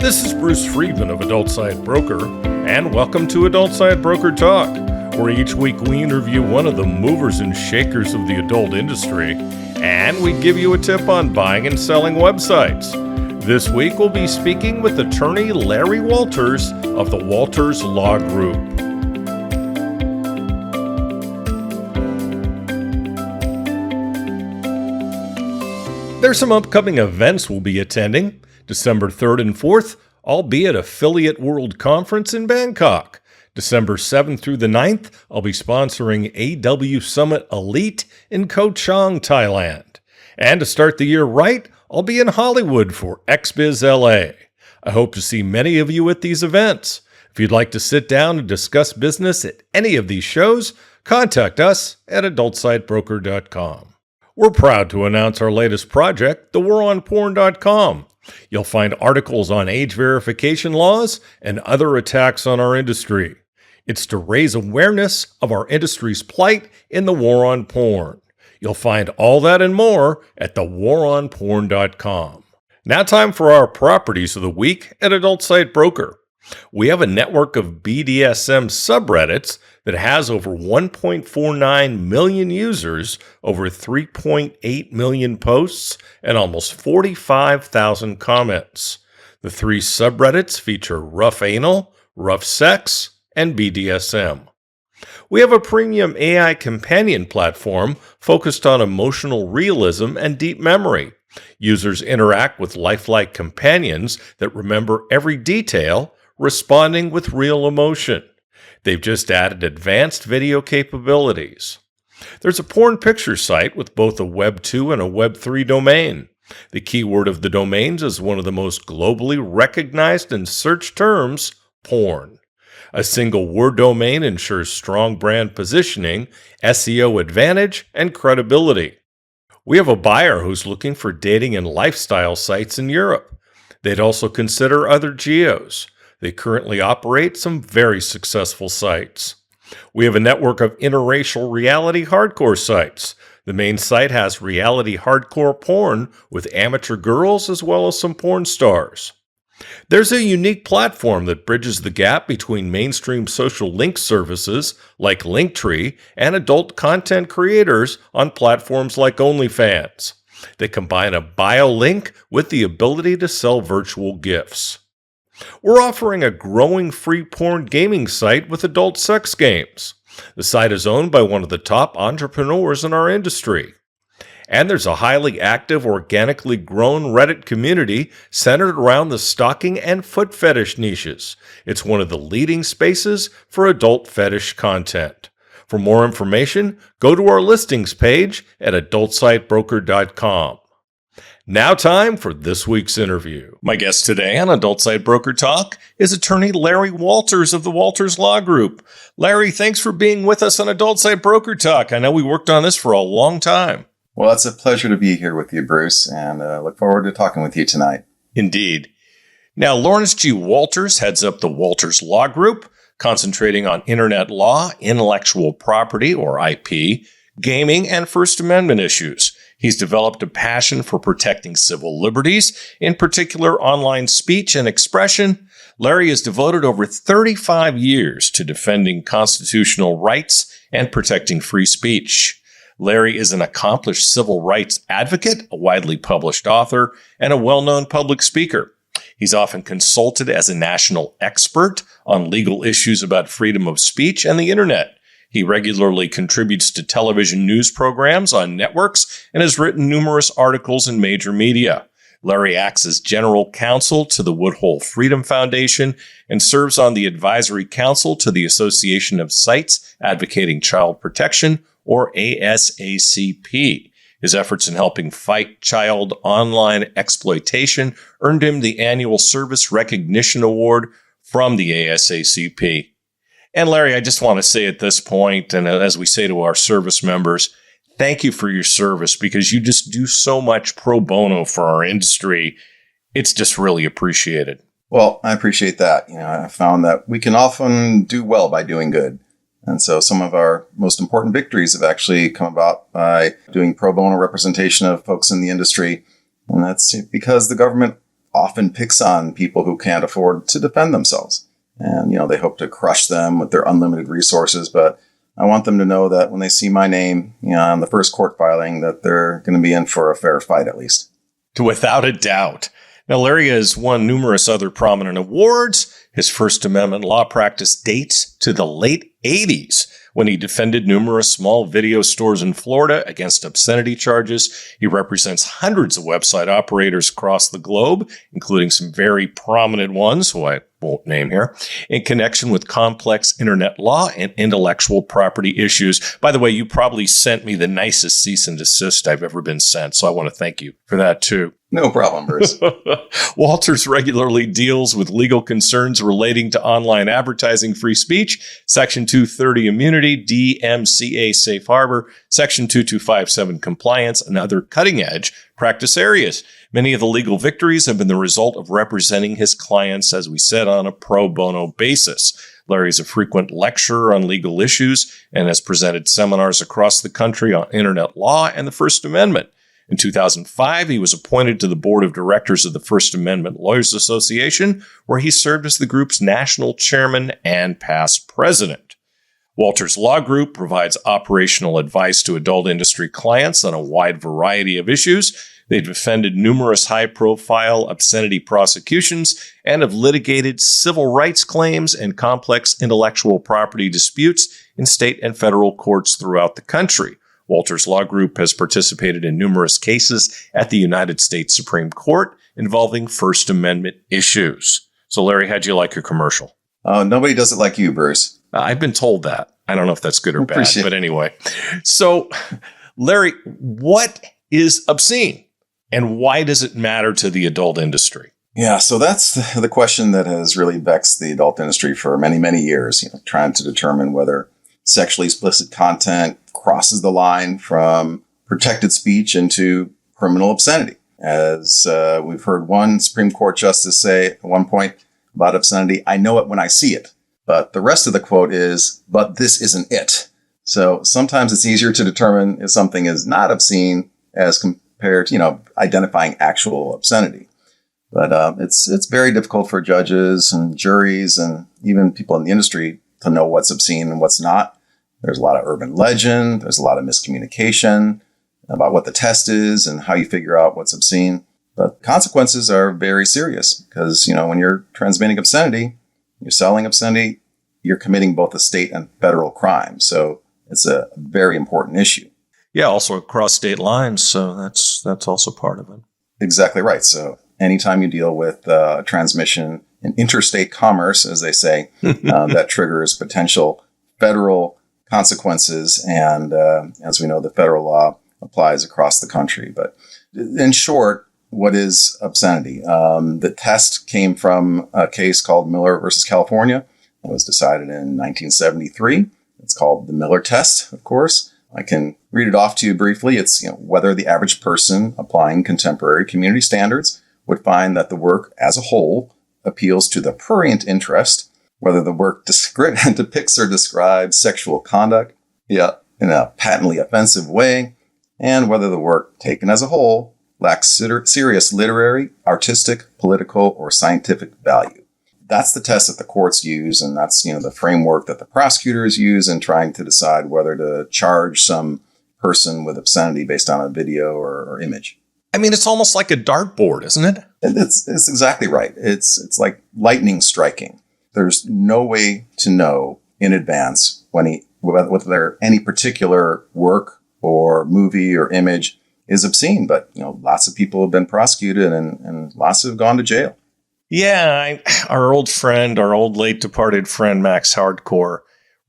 This is Bruce Friedman of Adult Site Broker, and welcome to Adult Site Broker Talk, where each week we interview one of the movers and shakers of the adult industry, and we give you a tip on buying and selling websites. This week we'll be speaking with attorney Larry Walters of the Walters Law Group. There's some upcoming events we'll be attending. December 3rd and 4th, I'll be at Affiliate World Conference in Bangkok. December 7th through the 9th, I'll be sponsoring AW Summit Elite in Koh Chang, Thailand. And to start the year right, I'll be in Hollywood for XBiz LA. I hope to see many of you at these events. If you'd like to sit down and discuss business at any of these shows, contact us at adultsitebroker.com. We're proud to announce our latest project, thewaronporn.com. You'll find articles on age verification laws and other attacks on our industry. It's to raise awareness of our industry's plight in the war on porn. You'll find all that and more at thewaronporn.com. Now time for our properties of the week at Adult Site Broker. We have a network of BDSM subreddits that has over 1.49 million users, over 3.8 million posts, and almost 45,000 comments. The three subreddits feature rough anal, rough sex, and BDSM. We have a premium AI companion platform focused on emotional realism and deep memory. Users interact with lifelike companions that remember every detail, responding with real emotion. They've just added advanced video capabilities. There's a porn picture site with both a Web 2 and a Web 3 domain. The keyword of the domains is one of the most globally recognized and searched terms, porn. A single word domain ensures strong brand positioning, SEO advantage, and credibility. We have a buyer who's looking for dating and lifestyle sites in Europe. They'd also consider other geos. They currently operate some very successful sites. We have a network of interracial reality hardcore sites. The main site has reality hardcore porn with amateur girls as well as some porn stars. There's a unique platform that bridges the gap between mainstream social link services like Linktree and adult content creators on platforms like OnlyFans. They combine a bio link with the ability to sell virtual gifts. We're offering a growing free porn gaming site with adult sex games. The site is owned by one of the top entrepreneurs in our industry. And there's a highly active, organically grown Reddit community centered around the stalking and foot fetish niches. It's one of the leading spaces for adult fetish content. For more information, go to our listings page at adultsitebroker.com. Now time for this week's interview. My guest today on Adult Site Broker Talk is attorney Larry Walters of the Walters Law Group. Larry, thanks for being with us on Adult Site Broker Talk. I know we worked on this for a long time. Well, it's a pleasure to be here with you, Bruce, and look forward to talking with you tonight. Indeed. Now, Lawrence G. Walters heads up the Walters Law Group, concentrating on internet law, intellectual property, or IP, gaming, and First Amendment issues. He's developed a passion for protecting civil liberties, in particular online speech and expression. Larry has devoted over 35 years to defending constitutional rights and protecting free speech. Larry is an accomplished civil rights advocate, a widely published author, and a well-known public speaker. He's often consulted as a national expert on legal issues about freedom of speech and the internet. He regularly contributes to television news programs on networks and has written numerous articles in major media. Larry acts as general counsel to the Woodhull Freedom Foundation and serves on the advisory council to the Association of Sites Advocating Child Protection, or ASACP. His efforts in helping fight child online exploitation earned him the annual Service Recognition Award from the ASACP. And Larry, I just want to say at this point, and as we say to our service members, thank you for your service because you just do so much pro bono for our industry. It's just really appreciated. Well, I appreciate that. I found that we can often do well by doing good. And so some of our most important victories have actually come about by doing pro bono representation of folks in the industry. And that's because the government often picks on people who can't afford to defend themselves. And, they hope to crush them with their unlimited resources. But I want them to know that when they see my name, on the first court filing, that they're going to be in for a fair fight, at least. Without a doubt. Now, Larry has won numerous other prominent awards. His First Amendment law practice dates to the late 80s, when he defended numerous small video stores in Florida against obscenity charges. He represents hundreds of website operators across the globe, including some very prominent ones, who I won't name here, in connection with complex internet law and intellectual property issues. By the way, you probably sent me the nicest cease and desist I've ever been sent, so I want to thank you for that too. No problem, Bruce. Walters regularly deals with legal concerns relating to online advertising free speech, Section 230 immunity, DMCA safe harbor, Section 2257 compliance, and other cutting-edge practice areas. Many of the legal victories have been the result of representing his clients, as we said, on a pro bono basis. Larry is a frequent lecturer on legal issues and has presented seminars across the country on internet law and the First Amendment. In 2005, he was appointed to the board of directors of the First Amendment Lawyers Association, where he served as the group's national chairman and past president. Walters Law Group provides operational advice to adult industry clients on a wide variety of issues. They've defended numerous high-profile obscenity prosecutions and have litigated civil rights claims and complex intellectual property disputes in state and federal courts throughout the country. Walters Law Group has participated in numerous cases at the United States Supreme Court involving First Amendment issues. So, Larry, how'd you like your commercial? Nobody does it like you, Bruce. I've been told that. I don't know if that's good or bad, but anyway. So, Larry, what is obscene and why does it matter to the adult industry? Yeah, so that's the question that has really vexed the adult industry for many, many years, trying to determine whether sexually explicit content crosses the line from protected speech into criminal obscenity. As we've heard one Supreme Court justice say at one point about obscenity, "I know it when I see it." But the rest of the quote is, "But this isn't it." So sometimes it's easier to determine if something is not obscene as compared to, identifying actual obscenity. But it's very difficult for judges and juries and even people in the industry to know what's obscene and what's not. There's a lot of urban legend. There's a lot of miscommunication about what the test is and how you figure out what's obscene. But consequences are very serious because, when you're transmitting obscenity, you're selling obscenity, you're committing both a state and federal crime. So it's a very important issue. Yeah, also across state lines. So that's also part of it. Exactly right. So anytime you deal with transmission in interstate commerce, as they say, that triggers potential federal consequences. And as we know, the federal law applies across the country. But in short, what is obscenity? The test came from a case called Miller versus California. It was decided in 1973. It's called the Miller test, of course. I can read it off to you briefly. It's whether the average person applying contemporary community standards would find that the work as a whole appeals to the prurient interest, whether the work depicts or describes sexual conduct in a patently offensive way, and whether the work taken as a whole lacks serious literary, artistic, political, or scientific value. That's the test that the courts use, and that's the framework that the prosecutors use in trying to decide whether to charge some person with obscenity based on a video or image. I mean, it's almost like a dartboard, isn't it? It's exactly right. It's like lightning striking. There's no way to know in advance whether any particular work or movie or image is obscene. But lots of people have been prosecuted and lots have gone to jail. Yeah, our old late departed friend Max Hardcore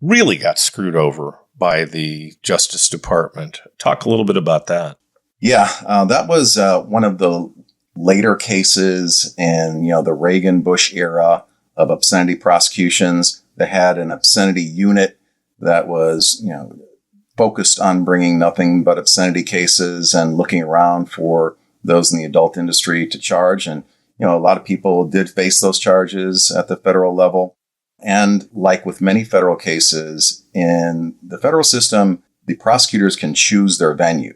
really got screwed over by the Justice Department. Talk a little bit about that. Yeah, that was one of the later cases in the Reagan-Bush era of obscenity prosecutions. They had an obscenity unit that was focused on bringing nothing but obscenity cases and looking around for those in the adult industry to charge. And a lot of people did face those charges at the federal level. And like with many federal cases, in the federal system, the prosecutors can choose their venue.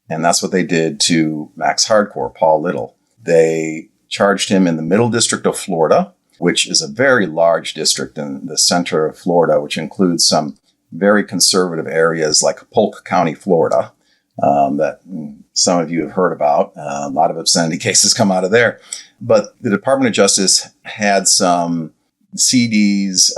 And that's what they did to Max Hardcore, Paul Little. They charged him in the Middle District of Florida, which is a very large district in the center of Florida, which includes some very conservative areas like Polk County, Florida, that some of you have heard about. A lot of obscenity cases come out of there. But the Department of Justice had some CDs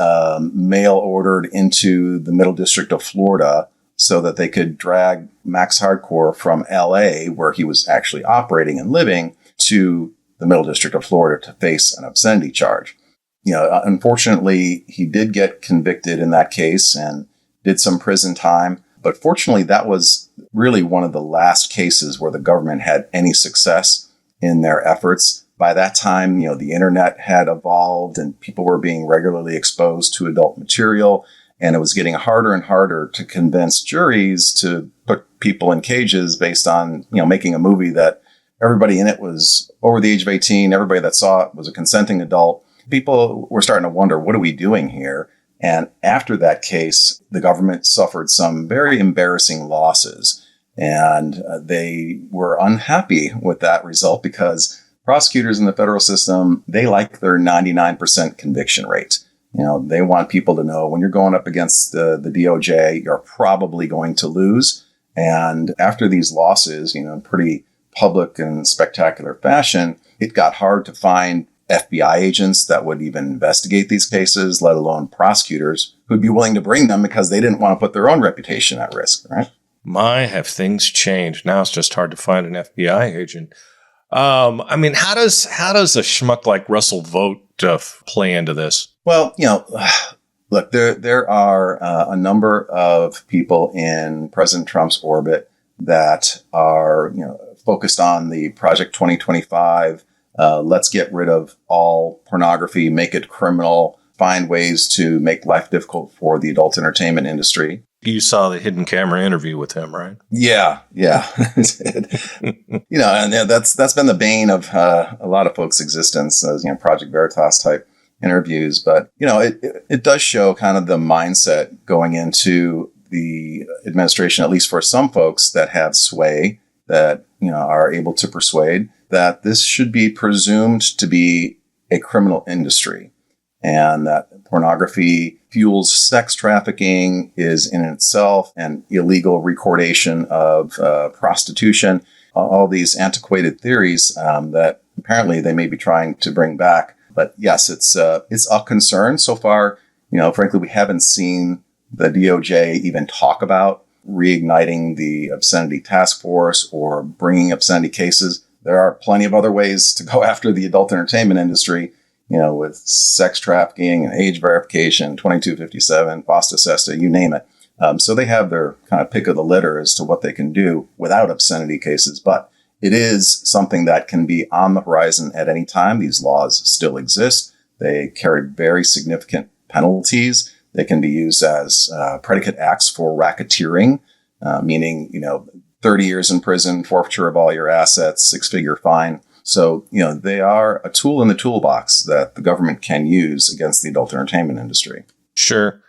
mail ordered into the Middle District of Florida so that they could drag Max Hardcore from LA, where he was actually operating and living, to the Middle District of Florida to face an obscenity charge. Unfortunately, he did get convicted in that case and did some prison time. But fortunately, that was really one of the last cases where the government had any success in their efforts. By that time, the internet had evolved and people were being regularly exposed to adult material. And it was getting harder and harder to convince juries to put people in cages based on, making a movie that everybody in it was over the age of 18. Everybody that saw it was a consenting adult. People were starting to wonder, what are we doing here? And after that case, the government suffered some very embarrassing losses. And they were unhappy with that result because prosecutors in the federal system, they like their 99% conviction rate. They want people to know when you're going up against the DOJ, you're probably going to lose. And after these losses, in pretty public and spectacular fashion, it got hard to find FBI agents that would even investigate these cases, let alone prosecutors who'd be willing to bring them because they didn't want to put their own reputation at risk, right? My, have things changed. Now it's just hard to find an FBI agent. How does a schmuck like Russell Vogt play into this? Well, look, there are a number of people in President Trump's orbit that are, focused on the Project 2025. Let's get rid of all pornography, make it criminal, find ways to make life difficult for the adult entertainment industry. You saw the hidden camera interview with him, right? Yeah. And that's been the bane of a lot of folks' existence, those, Project Veritas type interviews. But, it does show kind of the mindset going into the administration, at least for some folks that have sway, that, are able to persuade that this should be presumed to be a criminal industry and that pornography fuels sex trafficking, is in itself an illegal recordation of prostitution, all these antiquated theories that apparently they may be trying to bring back. But yes, it's a concern. So far, frankly, we haven't seen the DOJ even talk about reigniting the obscenity task force or bringing obscenity cases. There are plenty of other ways to go after the adult entertainment industry, with sex trafficking and age verification, 2257, FOSTA, SESTA, you name it. So they have their kind of pick of the litter as to what they can do without obscenity cases. But it is something that can be on the horizon at any time. These laws still exist. They carry very significant penalties. They can be used as predicate acts for racketeering, meaning, 30 years in prison, forfeiture of all your assets, 6-figure fine. So, they are a tool in the toolbox that the government can use against the adult entertainment industry. Sure.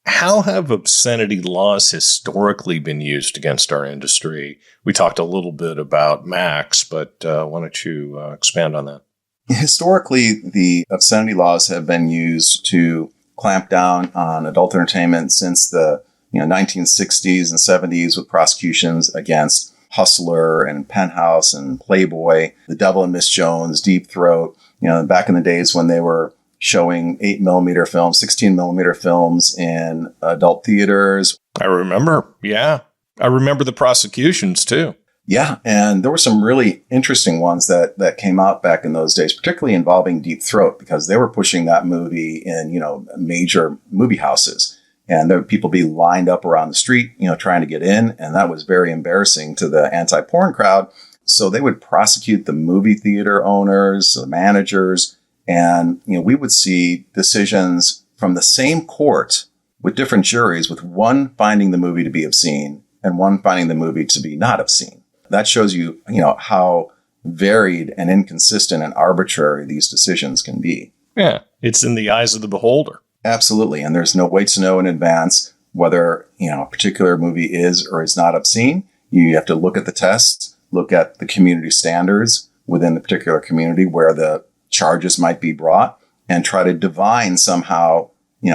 How have obscenity laws historically been used against our industry? We talked a little bit about Max, but why don't you expand on that? Historically, the obscenity laws have been used to clamp down on adult entertainment since the 1960s and 70s with prosecutions against Hustler and Penthouse and Playboy, The Devil and Miss Jones, Deep Throat, back in the days when they were showing 8mm films, 16mm films in adult theaters. I remember. Yeah. I remember the prosecutions too. Yeah. And there were some really interesting ones that came out back in those days, particularly involving Deep Throat, because they were pushing that movie in, major movie houses. And there would people be lined up around the street, trying to get in. And that was very embarrassing to the anti-porn crowd. So they would prosecute the movie theater owners, the managers, and, we would see decisions from the same court with different juries, with one finding the movie to be obscene and one finding the movie to be not obscene. That shows you, how varied and inconsistent and arbitrary these decisions can be. Yeah, it's in the eyes of the beholder. Absolutely. And there's no way to know in advance whether, a particular movie is or is not obscene. You have to look at the tests, look at the community standards, within the particular community where the charges might be brought and try to divine somehow,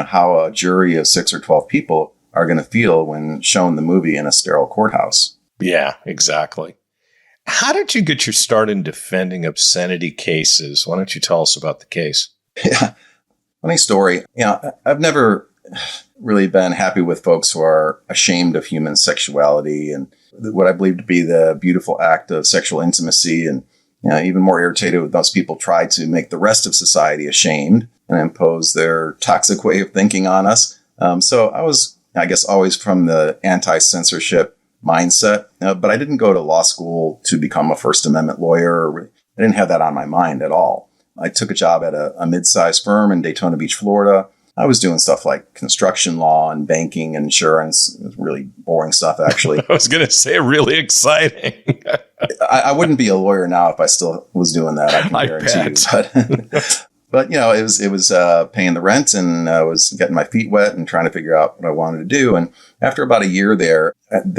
how a jury of 6 or 12 people are going to feel when shown the movie in a sterile courthouse. Yeah, exactly. How did you get your start in defending obscenity cases? Why don't you tell us about the case? Yeah, funny story. I've never really been happy with folks who are ashamed of human sexuality and what I believe to be the beautiful act of sexual intimacy. And even more irritated with those people try to make the rest of society ashamed and impose their toxic way of thinking on us. So I was, I guess, always from the anti-censorship mindset, but I didn't go to law school to become a First Amendment lawyer. I didn't have that on my mind at all. I took a job at a mid-sized firm in Daytona Beach, Florida. I was doing stuff like construction law and banking and insurance. It was really boring stuff, actually. I was going to say really exciting. I wouldn't be a lawyer now if I still was doing that. I can guarantee you. But it was paying the rent, and I was getting my feet wet and trying to figure out what I wanted to do. And after about a year there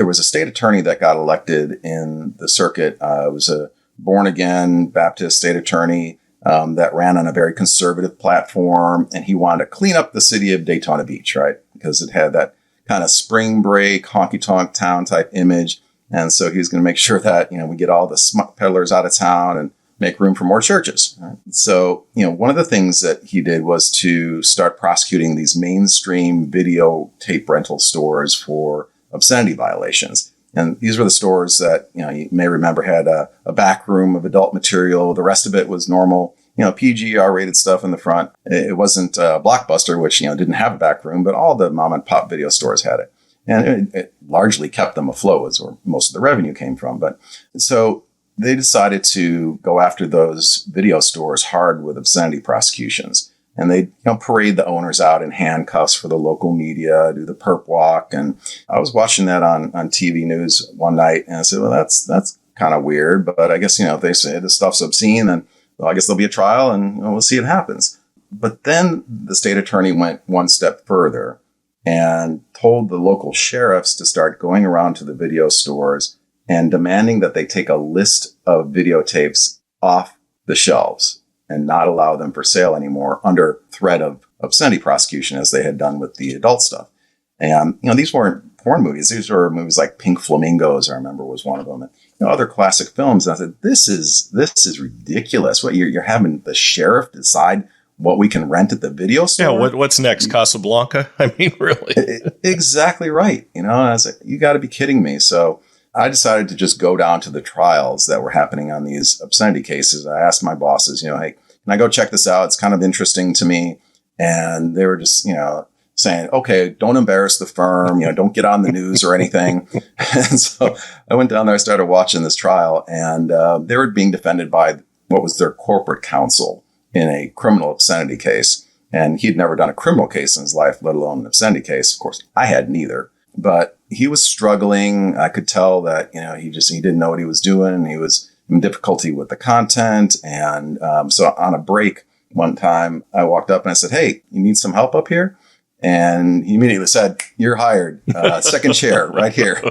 was a state attorney that got elected in the circuit. It was a born-again Baptist state attorney that ran on a very conservative platform, and he wanted to clean up the city of Daytona Beach, right? Because it had that kind of spring break, honky-tonk town type image. And so he was going to make sure that, we get all the smut peddlers out of town and make room for more churches. Right? So, one of the things that he did was to start prosecuting these mainstream videotape rental stores for obscenity violations. And these were the stores that, you may remember had a back room of adult material. The rest of it was normal, PG, R-rated stuff in the front. It wasn't Blockbuster, which, didn't have a back room, but all the mom and pop video stores had it. And it largely kept them afloat, was where most of the revenue came from. But so they decided to go after those video stores hard with obscenity prosecutions. And they parade the owners out in handcuffs for the local media, do the perp walk. And I was watching that on TV news one night, and I said, well, that's kind of weird. But I guess, if they say this stuff's obscene, then I guess there'll be a trial and we'll see what happens. But then the state attorney went one step further and told the local sheriffs to start going around to the video stores and demanding that they take a list of videotapes off the shelves and not allow them for sale anymore under threat of obscenity prosecution, as they had done with the adult stuff. And, these weren't porn movies. These were movies like Pink Flamingos, I remember, was one of them. And, other classic films. And I said, this is ridiculous. What, you're having the sheriff decide what we can rent at the video store? Yeah, what's next? Casablanca? I mean, really? Exactly right. And I was like, you got to be kidding me. So I decided to just go down to the trials that were happening on these obscenity cases. I asked my bosses, hey, can I go check this out? It's kind of interesting to me. And they were just, saying, okay, don't embarrass the firm, don't get on the news or anything. And so I went down there, I started watching this trial, and they were being defended by what was their corporate counsel in a criminal obscenity case. And he'd never done a criminal case in his life, let alone an obscenity case. Of course, I had neither. But he was struggling. I could tell that, he didn't know what he was doing. He was in difficulty with the content. And so on a break one time, I walked up and I said, hey, you need some help up here? And he immediately said, you're hired. Second chair right here.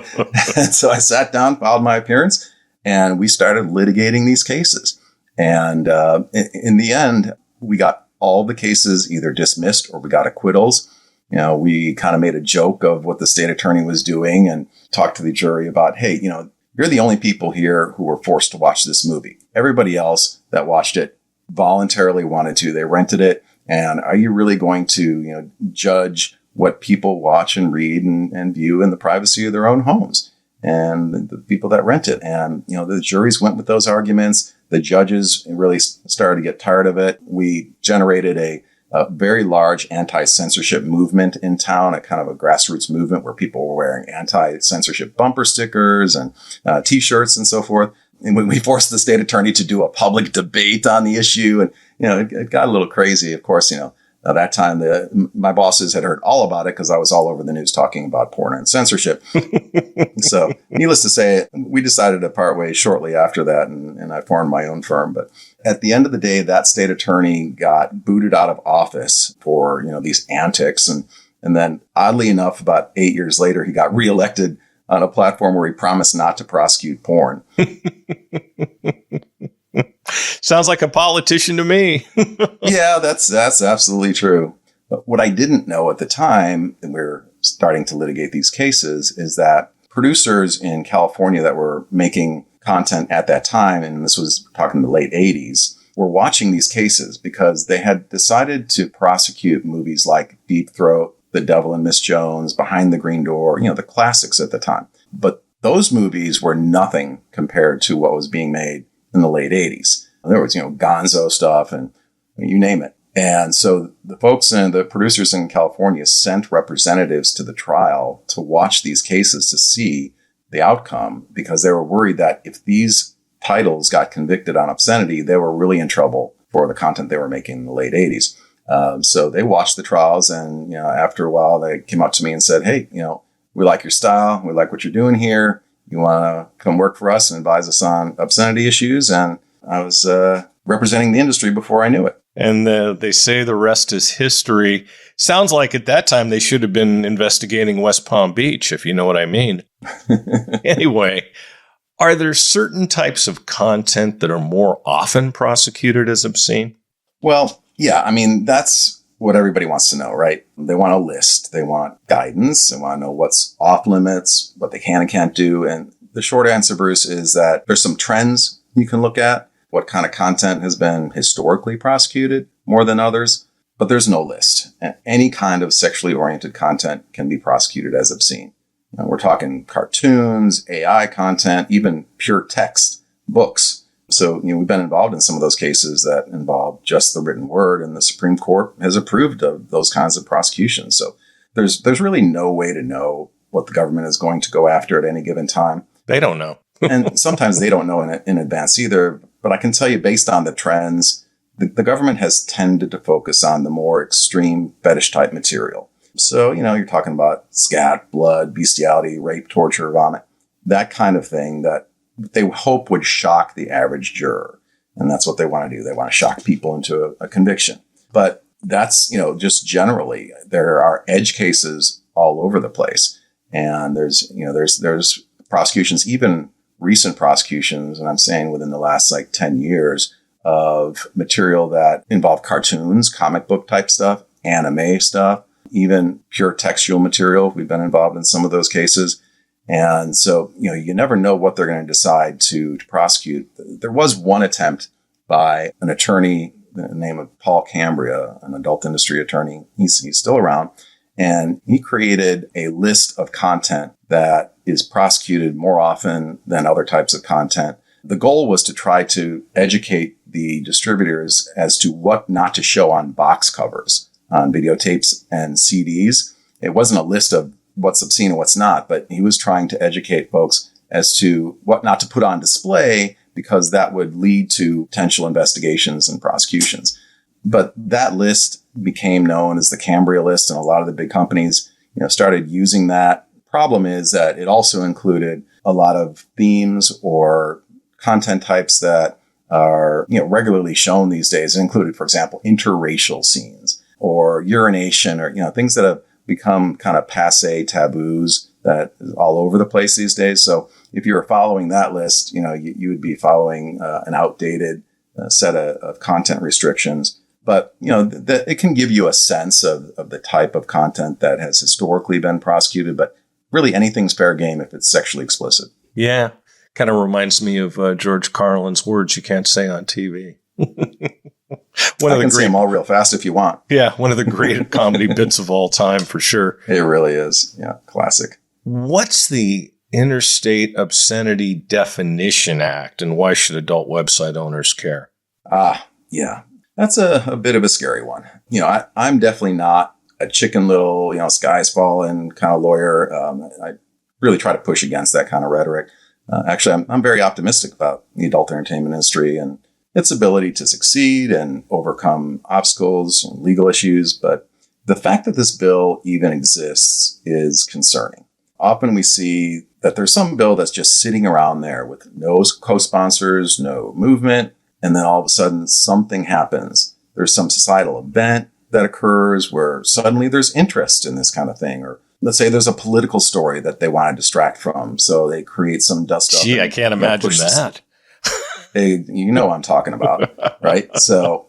And so I sat down, filed my appearance, and we started litigating these cases. And in the end, we got all the cases either dismissed or we got acquittals. We kind of made a joke of what the state attorney was doing and talked to the jury about, hey, you're the only people here who were forced to watch this movie. Everybody else that watched it voluntarily wanted to. They rented it. And are you really going to, judge what people watch and read and view in the privacy of their own homes and the people that rent it? And, the juries went with those arguments. The judges really started to get tired of it. We generated a very large anti-censorship movement in town, a kind of a grassroots movement where people were wearing anti-censorship bumper stickers and T-shirts and so forth. And when we forced the state attorney to do a public debate on the issue, and, it got a little crazy. Of course, at that time, my bosses had heard all about it because I was all over the news talking about porn and censorship. So needless to say, we decided to part ways shortly after that, and I formed my own firm. But at the end of the day, that state attorney got booted out of office for, these antics. And then oddly enough, about 8 years later, he got reelected on a platform where he promised not to prosecute porn. Sounds like a politician to me. Yeah, that's absolutely true. But what I didn't know at the time, and we're starting to litigate these cases, is that producers in California that were making content at that time, and this was talking the late 80s, were watching these cases because they had decided to prosecute movies like Deep Throat, The Devil and Miss Jones, Behind the Green Door, the classics at the time. But those movies were nothing compared to what was being made in the late 80s. There was, Gonzo stuff and you name it. And so the folks and the producers in California sent representatives to the trial to watch these cases to see the outcome, because they were worried that if these titles got convicted on obscenity, they were really in trouble for the content they were making in the late 80s. So they watched the trials, and after a while, they came up to me and said, "Hey, we like your style. We like what you're doing here. You want to come work for us and advise us on obscenity issues?" And I was representing the industry before I knew it. And they say the rest is history. Sounds like at that time they should have been investigating West Palm Beach, if you know what I mean. Anyway, are there certain types of content that are more often prosecuted as obscene? Well, yeah, I mean, that's what everybody wants to know, right? They want a list. They want guidance. They want to know what's off limits, what they can and can't do. And the short answer, Bruce, is that there's some trends you can look at. What kind of content has been historically prosecuted more than others, but there's no list. Any kind of sexually oriented content can be prosecuted as obscene. We're talking cartoons, AI content, even pure text, books. So, we've been involved in some of those cases that involve just the written word, and the Supreme Court has approved of those kinds of prosecutions. So there's really no way to know what the government is going to go after at any given time. They don't know. And sometimes they don't know in advance either. But I can tell you, based on the trends, the government has tended to focus on the more extreme fetish type material. So, you're talking about scat, blood, bestiality, rape, torture, vomit, that kind of thing that they hope would shock the average juror. And that's what they want to do. They want to shock people into a conviction. But that's, just generally, there are edge cases all over the place. And there's prosecutions, even recent prosecutions, and I'm saying within the last 10 years, of material that involve cartoons, comic book type stuff, anime stuff, even pure textual material. We've been involved in some of those cases. And so, you never know what they're going to decide to prosecute. There was one attempt by an attorney, the name of Paul Cambria, an adult industry attorney. He's still around. And he created a list of content that is prosecuted more often than other types of content. The goal was to try to educate the distributors as to what not to show on box covers, on videotapes and CDs. It wasn't a list of what's obscene and what's not, but he was trying to educate folks as to what not to put on display, because that would lead to potential investigations and prosecutions. But that list became known as the Cambria list, and a lot of the big companies, started using that. Problem is that it also included a lot of themes or content types that are, regularly shown these days. It included, for example, interracial scenes or urination, or, things that have become kind of passé taboos that is all over the place these days. So if you were following that list, you would be following an outdated set of content restrictions. But, it can give you a sense of the type of content that has historically been prosecuted. But really, anything's fair game if it's sexually explicit. Yeah. Kind of reminds me of George Carlin's words you can't say on TV. I can say them all real fast if you want. Yeah, one of the great comedy bits of all time, for sure. It really is. Yeah, classic. What's the Interstate Obscenity Definition Act, and why should adult website owners care? Yeah. That's a bit of a scary one. I'm definitely not a chicken little, skies falling kind of lawyer. I really try to push against that kind of rhetoric. Actually, I'm very optimistic about the adult entertainment industry and its ability to succeed and overcome obstacles and legal issues. But the fact that this bill even exists is concerning. Often we see that there's some bill that's just sitting around there with no co-sponsors, no movement, and then all of a sudden something happens. There's some societal event that occurs where suddenly there's interest in this kind of thing. Or let's say there's a political story that they want to distract from, so they create some dust up. Gee, I can't imagine that. You know what I'm talking about, right? So,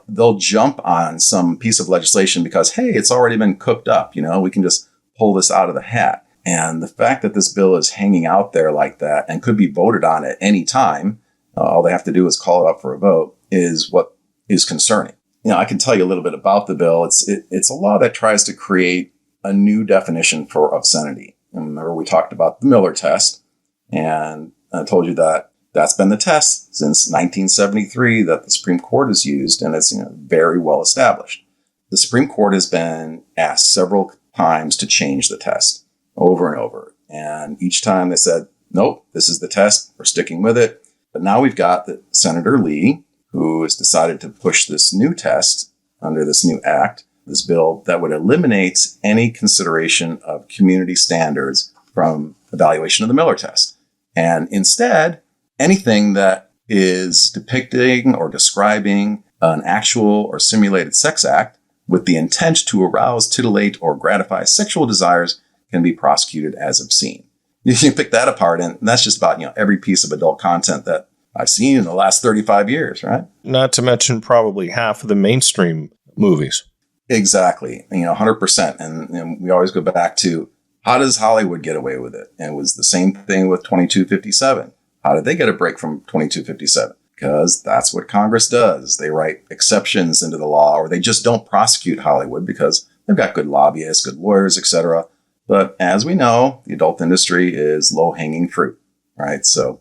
they'll jump on some piece of legislation because, hey, it's already been cooked up. We can just pull this out of the hat. And the fact that this bill is hanging out there like that and could be voted on at any time, all they have to do is call it up for a vote, is what is concerning. I can tell you a little bit about the bill. It's a law that tries to create a new definition for obscenity. And remember, we talked about the Miller test, and I told you that that's been the test since 1973 that the Supreme Court has used, and it's very well established. The Supreme Court has been asked several times to change the test over and over. And each time they said, nope, this is the test. We're sticking with it. But now we've got Senator Lee, who has decided to push this new test under this new act, this bill that would eliminate any consideration of community standards from evaluation of the Miller test. And instead, anything that is depicting or describing an actual or simulated sex act with the intent to arouse, titillate, or gratify sexual desires can be prosecuted as obscene. You can pick that apart, and that's just about every piece of adult content that I've seen in the last 35 years, right? Not to mention probably half of the mainstream movies. Exactly. 100%. And we always go back to, how does Hollywood get away with it? And it was the same thing with 2257. How did they get a break from 2257? Because that's what Congress does. They write exceptions into the law, or they just don't prosecute Hollywood because they've got good lobbyists, good lawyers, etc. But as we know, the adult industry is low-hanging fruit, right? So,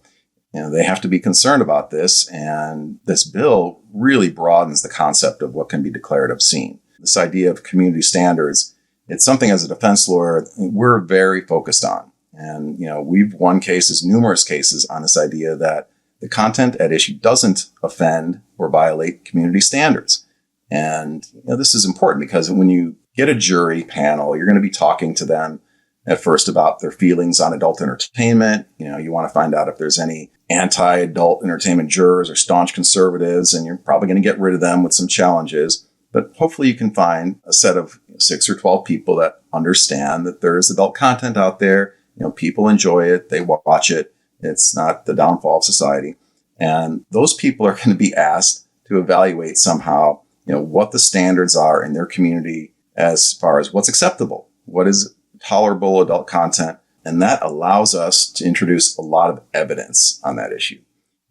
they have to be concerned about this. And this bill really broadens the concept of what can be declared obscene. This idea of community standards, it's something as a defense lawyer, we're very focused on. And, we've won numerous cases on this idea that the content at issue doesn't offend or violate community standards. And, this is important because when you get a jury panel, you're going to be talking to them at first about their feelings on adult entertainment. You want to find out if there's any anti-adult entertainment jurors or staunch conservatives, and you're probably going to get rid of them with some challenges. But hopefully you can find a set of 6 or 12 people that understand that there is adult content out there. People enjoy it. They watch it. It's not the downfall of society. And those people are going to be asked to evaluate somehow, what the standards are in their community as far as what's acceptable, what is tolerable adult content. And that allows us to introduce a lot of evidence on that issue.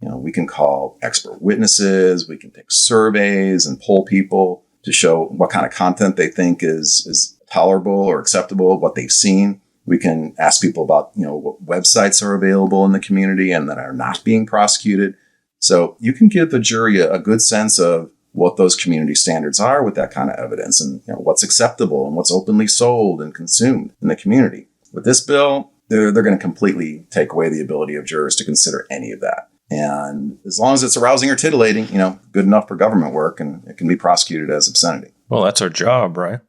We can call expert witnesses, we can take surveys and poll people to show what kind of content they think is tolerable or acceptable, what they've seen. We can ask people about, what websites are available in the community and that are not being prosecuted. So you can give the jury a good sense of what those community standards are with that kind of evidence, and what's acceptable and what's openly sold and consumed in the community. With this bill, they're going to completely take away the ability of jurors to consider any of that. And as long as it's arousing or titillating, good enough for government work, and it can be prosecuted as obscenity. Well, that's our job, right?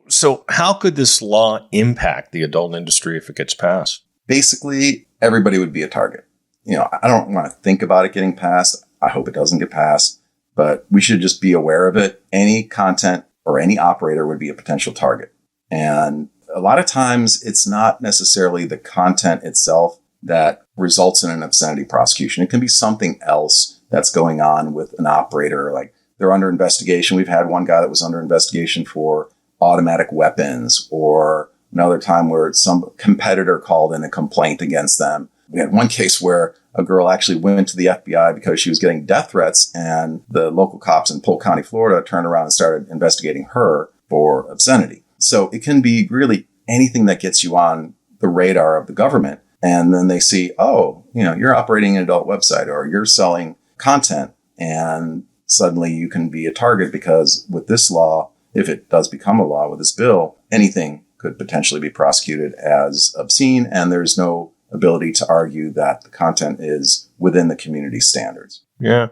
So how could this law impact the adult industry if it gets passed? Basically, everybody would be a target. I don't want to think about it getting passed. I hope it doesn't get passed, but we should just be aware of it. Any content or any operator would be a potential target. And a lot of times it's not necessarily the content itself that results in an obscenity prosecution. It can be something else that's going on with an operator. Like, they're under investigation. We've had one guy that was under investigation for automatic weapons, or another time where some competitor called in a complaint against them. We had one case where a girl actually went to the FBI because she was getting death threats, and the local cops in Polk County, Florida, turned around and started investigating her for obscenity. So it can be really anything that gets you on the radar of the government. And then they see, you're operating an adult website, or you're selling content, and suddenly you can be a target, because with this law, if it does become a law with this bill, anything could potentially be prosecuted as obscene, and there's no ability to argue that the content is within the community standards. Yeah.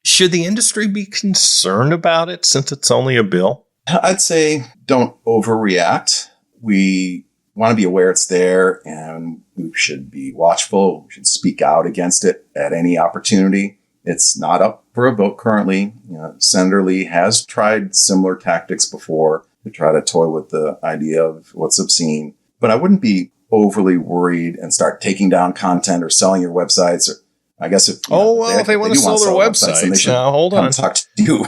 Should the industry be concerned about it since it's only a bill? I'd say don't overreact. We want to be aware it's there, and we should be watchful. We should speak out against it at any opportunity. It's not up for a vote currently. Senator Lee has tried similar tactics before to try to toy with the idea of what's obscene. But I wouldn't be overly worried and start taking down content or selling your websites. I guess if if they want to sell their websites, then they should now hold on. talk to you.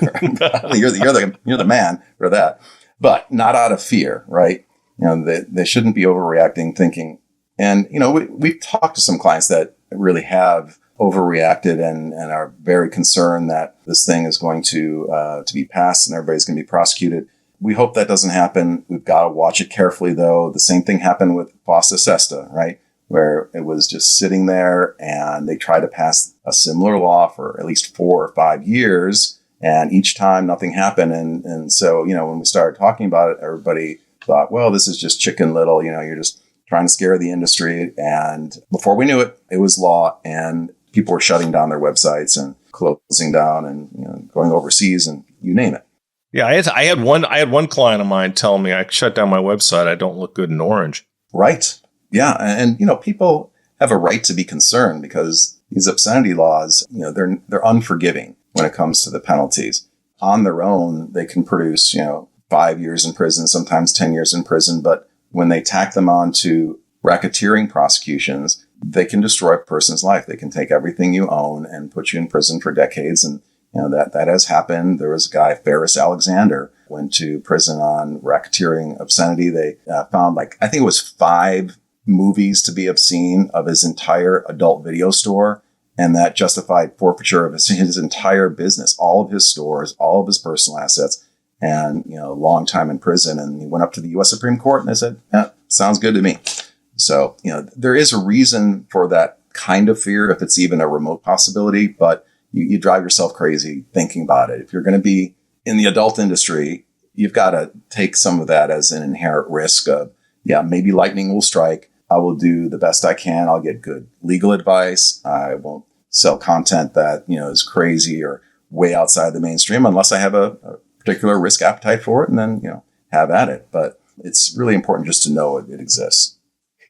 you're the man for that, but not out of fear, right? They shouldn't be overreacting, thinking. And we've talked to some clients that really have overreacted and are very concerned that this thing is going to be passed and everybody's going to be prosecuted. We hope that doesn't happen. We've got to watch it carefully, though. The same thing happened with FOSTA SESTA, right? Where it was just sitting there and they tried to pass a similar law for at least 4 or 5 years. And each time nothing happened. And so, when we started talking about it, everybody thought, well, this is just Chicken Little. You're just trying to scare the industry. And before we knew it, it was law and people were shutting down their websites and closing down and going overseas and you name it. Yeah, I had one client of mine tell me I shut down my website. I don't look good in orange. Right. Yeah. And people have a right to be concerned because these obscenity laws, they're unforgiving when it comes to the penalties. On their own, they can produce, 5 years in prison, sometimes 10 years in prison. But when they tack them on to racketeering prosecutions, they can destroy a person's life. They can take everything you own and put you in prison for decades. And that has happened. There was a guy, Ferris Alexander, went to prison on racketeering obscenity. They found I think it was 5 movies to be obscene of his entire adult video store. And that justified forfeiture of his entire business, all of his stores, all of his personal assets, and, a long time in prison. And he went up to the U.S. Supreme Court and they said, yeah, sounds good to me. So, there is a reason for that kind of fear if it's even a remote possibility, but you drive yourself crazy thinking about it. If you're going to be in the adult industry, you've got to take some of that as an inherent risk of, maybe lightning will strike. I will do the best I can. I'll get good legal advice. I won't sell content that, is crazy or way outside the mainstream unless I have a particular risk appetite for it and then, have at it. But it's really important just to know it exists.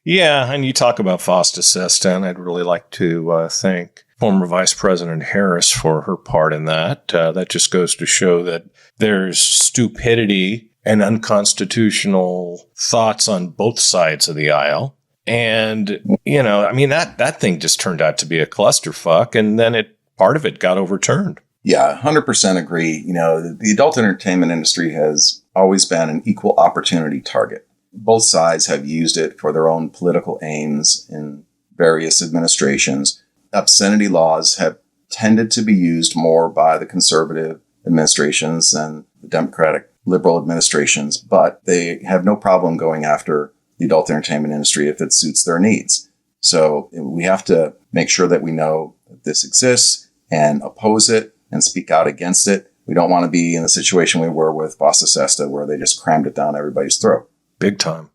Yeah. And you talk about FOSTA SESTA, and I'd really like to thank former Vice President Harris for her part in that. That just goes to show that there's stupidity and unconstitutional thoughts on both sides of the aisle. And, that thing just turned out to be a clusterfuck. And then part of it got overturned. Yeah, 100% agree. The adult entertainment industry has always been an equal opportunity target. Both sides have used it for their own political aims in various administrations. Obscenity laws have tended to be used more by the conservative administrations than the Democratic liberal administrations, but they have no problem going after the adult entertainment industry if it suits their needs. So we have to make sure that we know that this exists and oppose it and speak out against it. We don't want to be in the situation we were with FOSTA SESTA where they just crammed it down everybody's throat. Big time.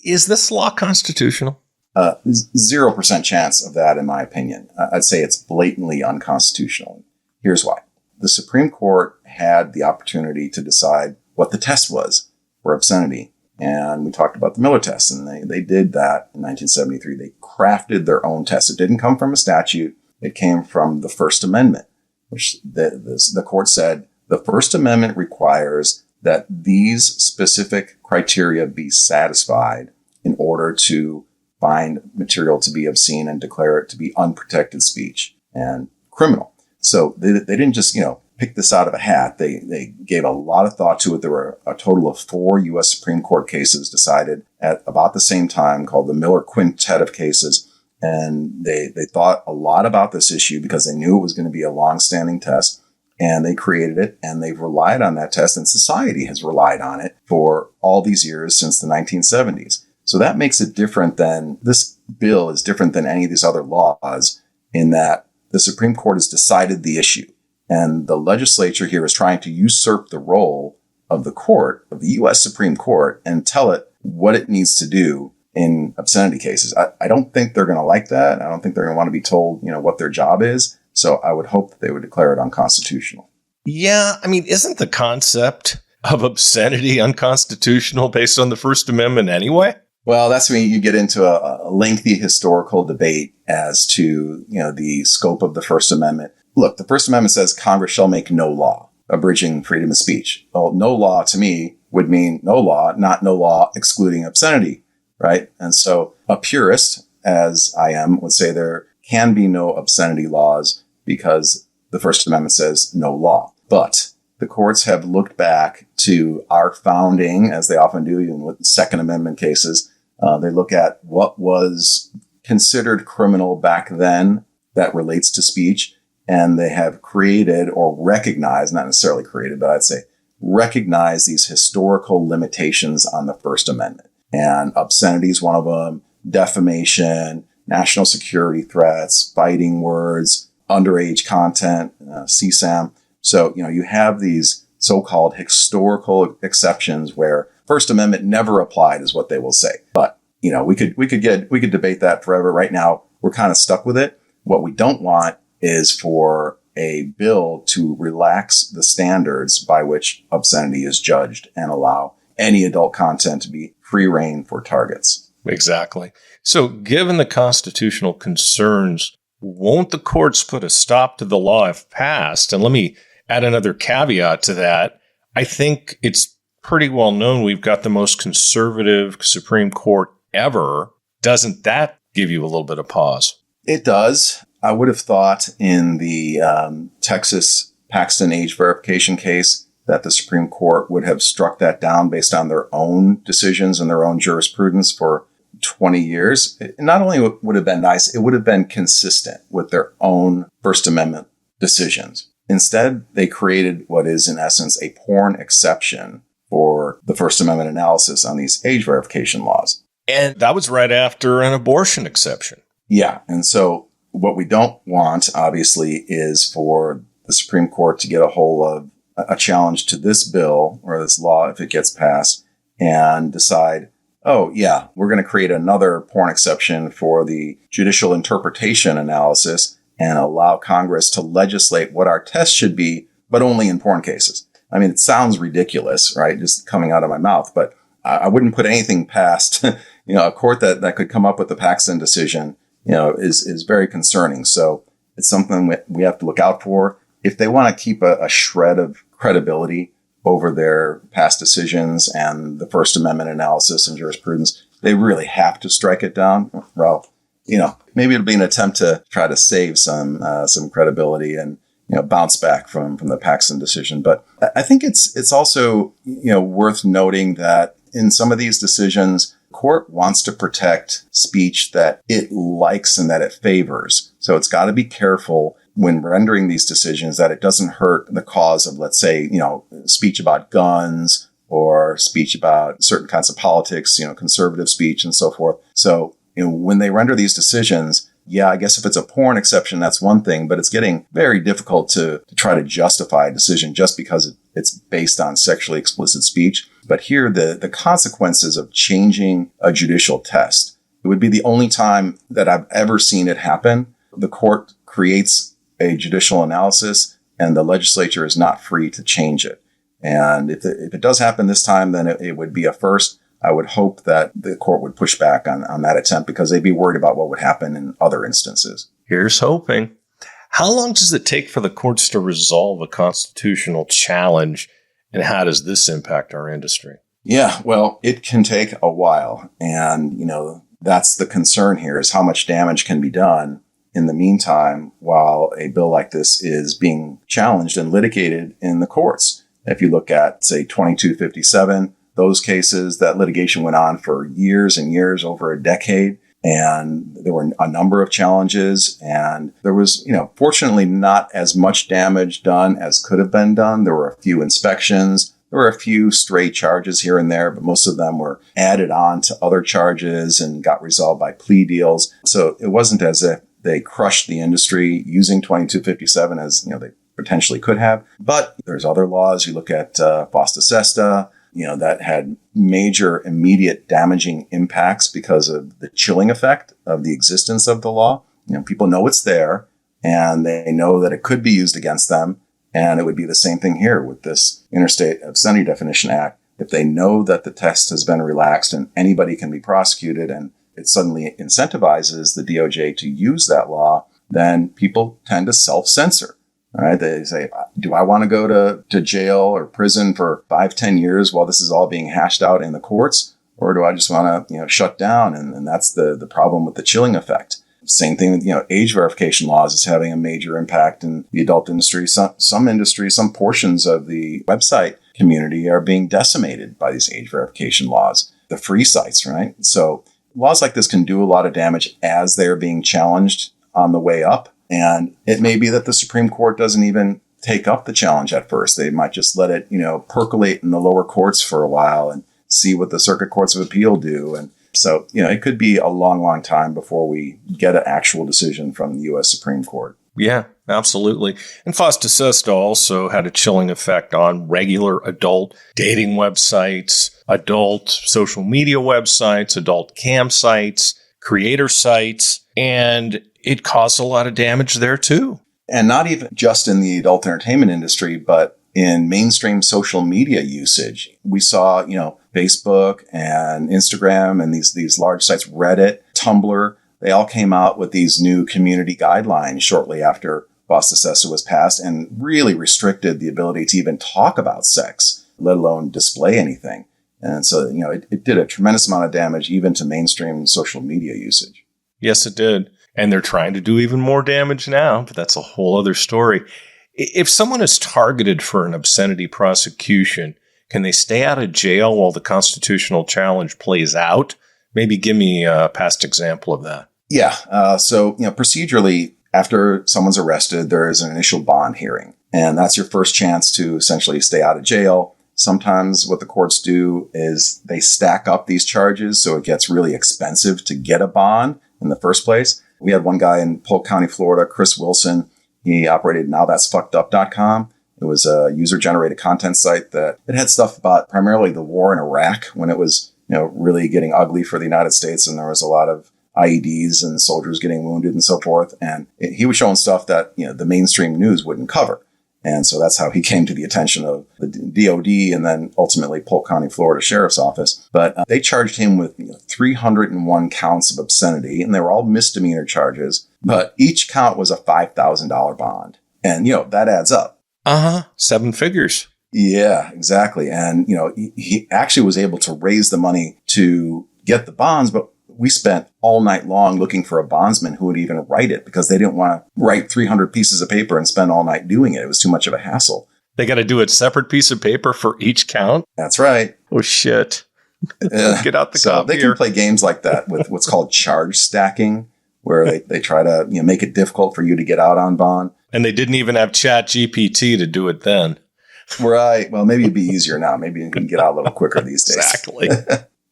Is this law constitutional? 0% chance of that, in my opinion. I'd say it's blatantly unconstitutional. Here's why. The Supreme Court had the opportunity to decide what the test was for obscenity. And we talked about the Miller test, and they did that in 1973. They crafted their own test. It didn't come from a statute. It came from the First Amendment, which the court said the First Amendment requires that these specific criteria be satisfied in order to find material to be obscene and declare it to be unprotected speech and criminal. So they didn't just, pick this out of a hat. They gave a lot of thought to it. There were a total of 4 U.S. Supreme Court cases decided at about the same time called the Miller Quintet of cases. And they thought a lot about this issue because they knew it was going to be a long-standing test. And they created it, and they've relied on that test, and society has relied on it for all these years since the 1970s. So that makes it different than, this bill is different than any of these other laws in that the Supreme Court has decided the issue. And the legislature here is trying to usurp the role of the court, of the U.S. Supreme Court, and tell it what it needs to do in obscenity cases. I don't think they're going to like that. I don't think they're going to want to be told, what their job is. So I would hope that they would declare it unconstitutional. Yeah. Isn't the concept of obscenity unconstitutional based on the First Amendment anyway? Well, that's when you get into a lengthy historical debate as to, the scope of the First Amendment. Look, the First Amendment says Congress shall make no law abridging freedom of speech. Well, no law to me would mean no law, not no law excluding obscenity, right? And so a purist, as I am, would say there can be no obscenity laws because the First Amendment says no law. But the courts have looked back to our founding, as they often do, even with Second Amendment cases. They look at what was considered criminal back then that relates to speech, and they have created or recognized, not necessarily created, but I'd say recognize these historical limitations on the First Amendment. And obscenity is one of them, defamation, national security threats, fighting words, underage content, CSAM. So, you have these so-called historical exceptions where First Amendment never applied is what they will say. But, we could debate that forever. Right now, we're kind of stuck with it. What we don't want is for a bill to relax the standards by which obscenity is judged and allow any adult content to be free reign for targets. Exactly. So given the constitutional concerns, won't the courts put a stop to the law if passed? And let me add another caveat to that. I think it's pretty well known we've got the most conservative Supreme Court ever. Doesn't that give you a little bit of pause? It does. I would have thought in the Texas Paxton age verification case that the Supreme Court would have struck that down based on their own decisions and their own jurisprudence for 20 years. It not only would have been nice, it would have been consistent with their own First Amendment decisions. Instead, they created what is, in essence, a porn exception for the First Amendment analysis on these age verification laws. And that was right after an abortion exception. Yeah. And so what we don't want, obviously, is for the Supreme Court to get a hold of a challenge to this bill or this law if it gets passed and decide, oh, yeah, we're going to create another porn exception for the judicial interpretation analysis and allow Congress to legislate what our test should be, but only in porn cases. I mean, it sounds ridiculous, right? Just coming out of my mouth, but I wouldn't put anything past, a court that could come up with the Paxton decision, is very concerning. So it's something we have to look out for. If they want to keep a shred of credibility over their past decisions and the First Amendment analysis and jurisprudence, they really have to strike it down. Well, maybe it'll be an attempt to try to save some credibility and, bounce back from the Paxton decision. But I think it's also, worth noting that in some of these decisions, court wants to protect speech that it likes and that it favors. So it's got to be careful when rendering these decisions that it doesn't hurt the cause of, let's say, speech about guns or speech about certain kinds of politics, conservative speech and so forth. So, when they render these decisions, yeah, I guess if it's a porn exception, that's one thing, but it's getting very difficult to try to justify a decision just because it's based on sexually explicit speech. But here, the consequences of changing a judicial test, it would be the only time that I've ever seen it happen. The court creates a judicial analysis and the legislature is not free to change it. And if it does happen this time, then it would be a first. I would hope that the court would push back on that attempt because they'd be worried about what would happen in other instances. Here's hoping. How long does it take for the courts to resolve a constitutional challenge, and how does this impact our industry? Yeah, well, it can take a while. And, that's the concern here is how much damage can be done in the meantime while a bill like this is being challenged and litigated in the courts. If you look at, say, 2257, those cases, that litigation went on for years and years, over a decade. And there were a number of challenges. And there was, fortunately not as much damage done as could have been done. There were a few inspections. There were a few stray charges here and there, but most of them were added on to other charges and got resolved by plea deals. So it wasn't as if they crushed the industry using 2257 as, they potentially could have. But there's other laws. You look at FOSTA SESTA, that had major immediate damaging impacts because of the chilling effect of the existence of the law. People know it's there and they know that it could be used against them. And it would be the same thing here with this Interstate Obscenity Definition Act. If they know that the test has been relaxed and anybody can be prosecuted and it suddenly incentivizes the DOJ to use that law, then people tend to self-censor. All right. They say, do I want to go to jail or prison for 5-10 years while this is all being hashed out in the courts? Or do I just want to, shut down? And that's the problem with the chilling effect. Same thing with, age verification laws is having a major impact in the adult industry. Some industries, some portions of the website community are being decimated by these age verification laws. The free sites, right? So laws like this can do a lot of damage as they're being challenged on the way up. And it may be that the Supreme Court doesn't even take up the challenge at first. They might just let it, percolate in the lower courts for a while and see what the circuit courts of appeal do. And so, it could be a long, long time before we get an actual decision from the U.S. Supreme Court. Yeah, absolutely. And FOSTA SESTA also had a chilling effect on regular adult dating websites, adult social media websites, adult campsites, creator sites, and it caused a lot of damage there too. And not even just in the adult entertainment industry, but in mainstream social media usage. We saw, Facebook and Instagram and these large sites, Reddit, Tumblr, they all came out with these new community guidelines shortly after FOSTA SESTA was passed and really restricted the ability to even talk about sex, let alone display anything. And so, it did a tremendous amount of damage even to mainstream social media usage. Yes, it did. And they're trying to do even more damage now, but that's a whole other story. If someone is targeted for an obscenity prosecution, can they stay out of jail while the constitutional challenge plays out? Maybe give me a past example of that. Yeah. So, procedurally, after someone's arrested, there is an initial bond hearing. And that's your first chance to essentially stay out of jail. Sometimes what the courts do is they stack up these charges, so it gets really expensive to get a bond in the first place. We had one guy in Polk County, Florida, Chris Wilson. He operated nowthat'sfuckedup.com. It was a user-generated content site that it had stuff about primarily the war in Iraq when it was, really getting ugly for the United States, and there was a lot of IEDs and soldiers getting wounded and so forth. And he was showing stuff that, the mainstream news wouldn't cover. And so that's how he came to the attention of the DOD and then ultimately Polk County, Florida Sheriff's Office. But they charged him with 301 counts of obscenity, and they were all misdemeanor charges. But each count was a $5,000 bond. And, that adds up. 7 figures. Yeah, exactly. And, he actually was able to raise the money to get the bonds, but we spent all night long looking for a bondsman who would even write it because they didn't want to write 300 pieces of paper and spend all night doing it. It was too much of a hassle. They got to do a separate piece of paper for each count? That's right. Oh, shit. Get out the so copier. They can play games like that with what's called charge stacking, where they try to make it difficult for you to get out on bond. And they didn't even have ChatGPT to do it then. Right. Well, maybe it'd be easier now. Maybe you can get out a little quicker these days. Exactly.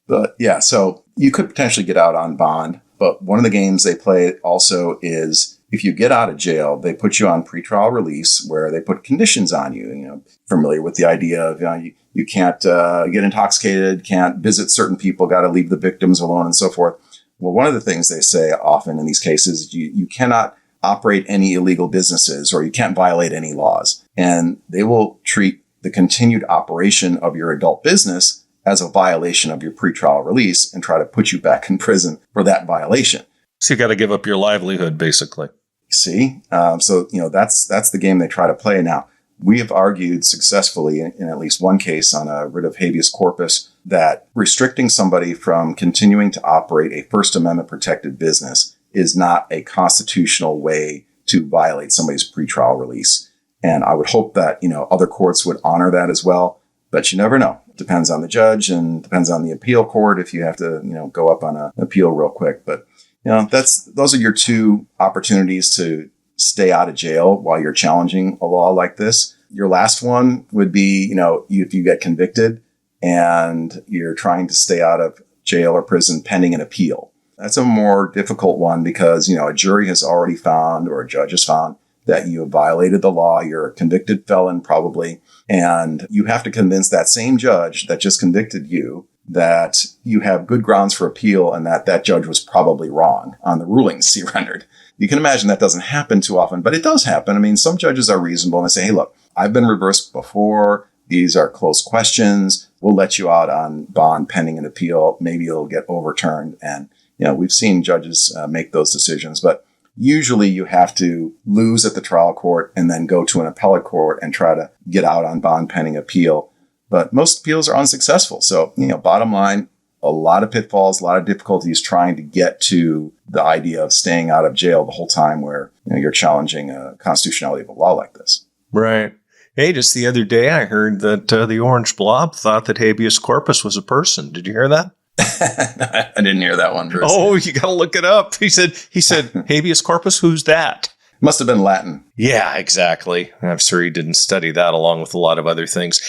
But yeah, so you could potentially get out on bond. But one of the games they play also is if you get out of jail, they put you on pretrial release where they put conditions on you. Familiar with the idea of you can't get intoxicated, can't visit certain people, got to leave the victims alone and so forth. Well, one of the things they say often in these cases is you cannot operate any illegal businesses or you can't violate any laws. And they will treat the continued operation of your adult business as a violation of your pretrial release and try to put you back in prison for that violation. So you got to give up your livelihood, basically. See? So that's the game they try to play. Now, we have argued successfully in at least one case on a writ of habeas corpus that restricting somebody from continuing to operate a First Amendment protected business is not a constitutional way to violate somebody's pretrial release. And I would hope that, other courts would honor that as well. But you never know. It depends on the judge and depends on the appeal court if you have to, go up on an appeal real quick. But, those are your two opportunities to stay out of jail while you're challenging a law like this. Your last one would be, if you get convicted and you're trying to stay out of jail or prison pending an appeal. That's a more difficult one because, a jury has already found or a judge has found that you have violated the law. You're a convicted felon, probably. And you have to convince that same judge that just convicted you that you have good grounds for appeal and that judge was probably wrong on the rulings he rendered. You can imagine that doesn't happen too often, but it does happen. I mean, some judges are reasonable and they say, hey, look, I've been reversed before. These are close questions. We'll let you out on bond pending an appeal. Maybe it'll get overturned. And, we've seen judges make those decisions, but usually you have to lose at the trial court and then go to an appellate court and try to get out on bond pending appeal. But most appeals are unsuccessful. So, bottom line, a lot of pitfalls, a lot of difficulties trying to get to the idea of staying out of jail the whole time where you're challenging a constitutionality of a law like this. Right. Hey, just the other day I heard that the Orange Blob thought that habeas corpus was a person. Did you hear that? I didn't hear that one, Bruce. Oh, you got to look it up. He said, habeas corpus, who's that? Must have been Latin. Yeah, exactly. I'm sure he didn't study that along with a lot of other things.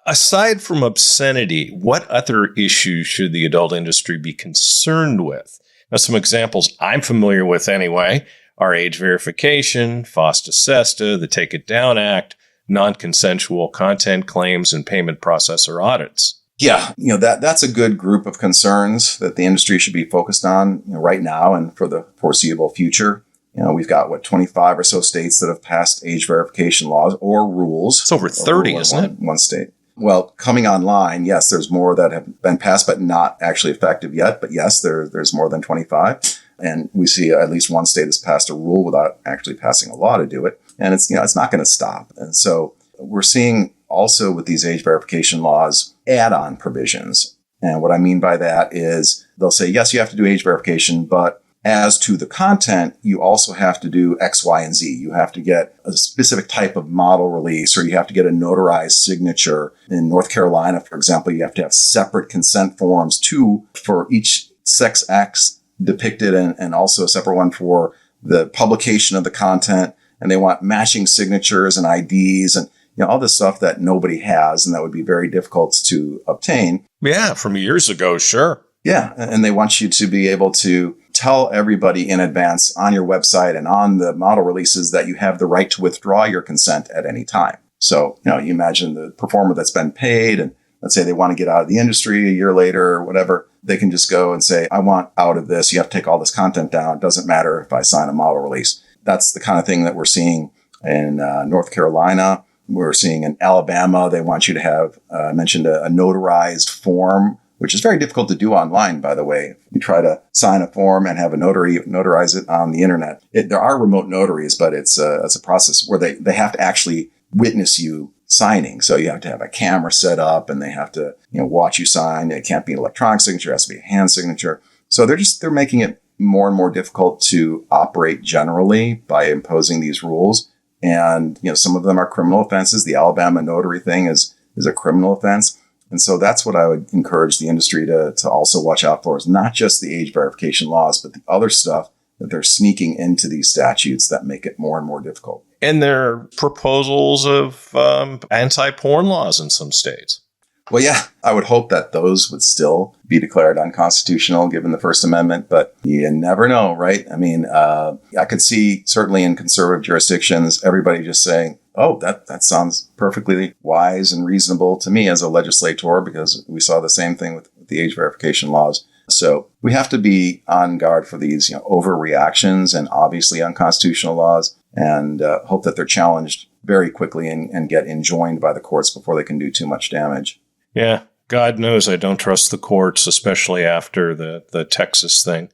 Aside from obscenity, what other issues should the adult industry be concerned with? Now, some examples I'm familiar with anyway are age verification, FOSTA SESTA, the Take It Down Act, non-consensual content claims, and payment processor audits. Yeah, that's a good group of concerns that the industry should be focused on right now and for the foreseeable future. We've got 25 or so states that have passed age verification laws or rules. It's over 30, isn't it? One state. Well, coming online, yes, there's more that have been passed, but not actually effective yet. But yes, there's more than 25. And we see at least one state has passed a rule without actually passing a law to do it. And it's not going to stop. And so we're seeing also with these age verification laws, add-on provisions. And what I mean by that is they'll say, yes, you have to do age verification, but as to the content, you also have to do X, Y, and Z. You have to get a specific type of model release, or you have to get a notarized signature. In North Carolina, for example, you have to have separate consent forms, two for each sex acts depicted and also a separate one for the publication of the content. And they want matching signatures and IDs and all this stuff that nobody has and that would be very difficult to obtain. Yeah, from years ago, sure. Yeah, and they want you to be able to tell everybody in advance on your website and on the model releases that you have the right to withdraw your consent at any time. So, you imagine the performer that's been paid and let's say they want to get out of the industry a year later or whatever, they can just go and say, I want out of this. You have to take all this content down. It doesn't matter if I sign a model release. That's the kind of thing that we're seeing in North Carolina. We're seeing in Alabama. They want you to have, I mentioned a notarized form, which is very difficult to do online, by the way. You try to sign a form and have a notary notarize it on the internet. There are remote notaries, but it's a process where they have to actually witness you signing. So you have to have a camera set up and they have to watch you sign. It can't be an electronic signature. It has to be a hand signature. So they're making it more and more difficult to operate generally by imposing these rules. And, some of them are criminal offenses. The Alabama notary thing is a criminal offense. And so that's what I would encourage the industry to also watch out for, is not just the age verification laws, but the other stuff that they're sneaking into these statutes that make it more and more difficult. And there are proposals of anti-porn laws in some states. Well, yeah, I would hope that those would still be declared unconstitutional given the First Amendment, but you never know, right? I mean, I could see certainly in conservative jurisdictions, everybody just saying, oh, that sounds perfectly wise and reasonable to me as a legislator, because we saw the same thing with the age verification laws. So we have to be on guard for these overreactions and obviously unconstitutional laws, and hope that they're challenged very quickly and get enjoined by the courts before they can do too much damage. Yeah, God knows I don't trust the courts, especially after the Texas thing.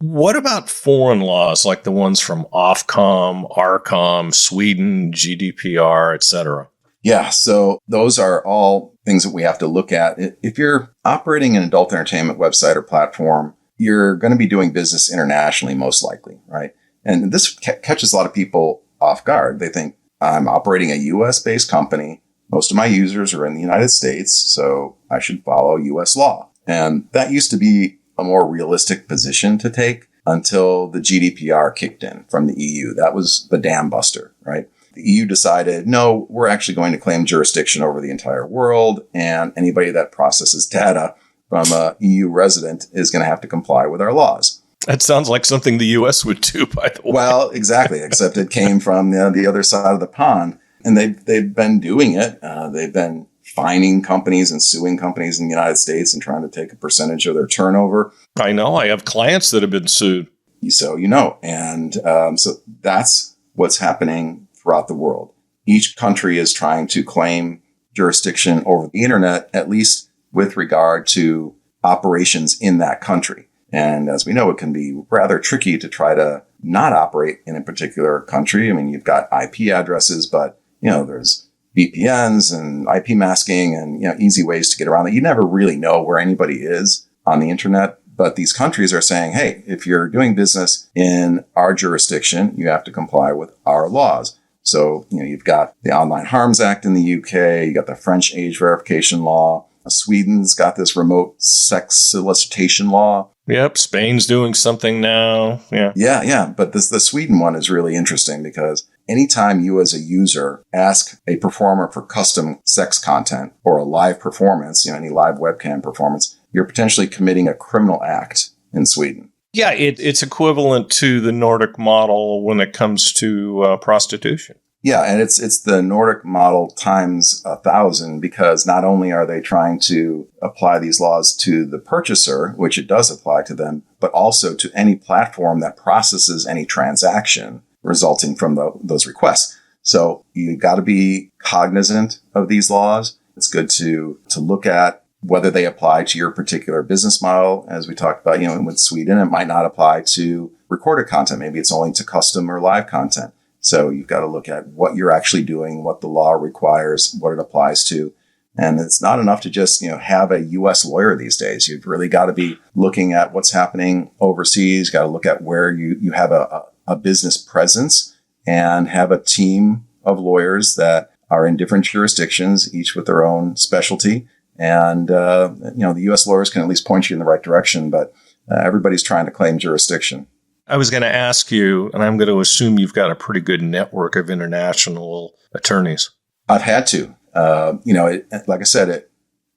What about foreign laws like the ones from Ofcom, ARCOM, Sweden, GDPR, etc.? Yeah, so those are all things that we have to look at. If you're operating an adult entertainment website or platform, you're going to be doing business internationally, most likely, right? And this catches a lot of people off guard. They think, I'm operating a U.S.-based company. Most of my users are in the United States, so I should follow U.S. law. And that used to be a more realistic position to take until the GDPR kicked in from the EU. That was the dam buster, right? The EU decided, no, we're actually going to claim jurisdiction over the entire world, and anybody that processes data from a EU resident is going to have to comply with our laws. That sounds like something the U.S. would do, by the way. Well, exactly, except it came from the other side of the pond. And they've been doing it. They've been fining companies and suing companies in the United States and trying to take a percentage of their turnover. I know. I have clients that have been sued. So And so that's what's happening throughout the world. Each country is trying to claim jurisdiction over the internet, at least with regard to operations in that country. And as we know, it can be rather tricky to try to not operate in a particular country. I mean, you've got IP addresses, but there's VPNs and IP masking and easy ways to get around that. You never really know where anybody is on the internet. But these countries are saying, hey, if you're doing business in our jurisdiction, you have to comply with our laws. So, you've got the Online Harms Act in the UK, you got the French age verification law. Sweden's got this remote sex solicitation law. Yep, Spain's doing something now. Yeah. But the Sweden one is really interesting because anytime you as a user ask a performer for custom sex content or a live performance, any live webcam performance, you're potentially committing a criminal act in Sweden. Yeah, it's equivalent to the Nordic model when it comes to prostitution. Yeah, and it's the Nordic model times 1,000 because not only are they trying to apply these laws to the purchaser, which it does apply to them, but also to any platform that processes any transaction resulting from those requests. So you got to be cognizant of these laws. It's good to look at whether they apply to your particular business model. As we talked about, with Sweden, it might not apply to recorded content. Maybe it's only to custom or live content. So you've got to look at what you're actually doing, what the law requires, what it applies to. And it's not enough to just, have a U.S. lawyer these days. You've really got to be looking at what's happening overseas. You've got to look at where you have a business presence and have a team of lawyers that are in different jurisdictions, each with their own specialty. And, the U.S. lawyers can at least point you in the right direction, but everybody's trying to claim jurisdiction. I was going to ask you, and I'm going to assume you've got a pretty good network of international attorneys. I've had to. Like I said,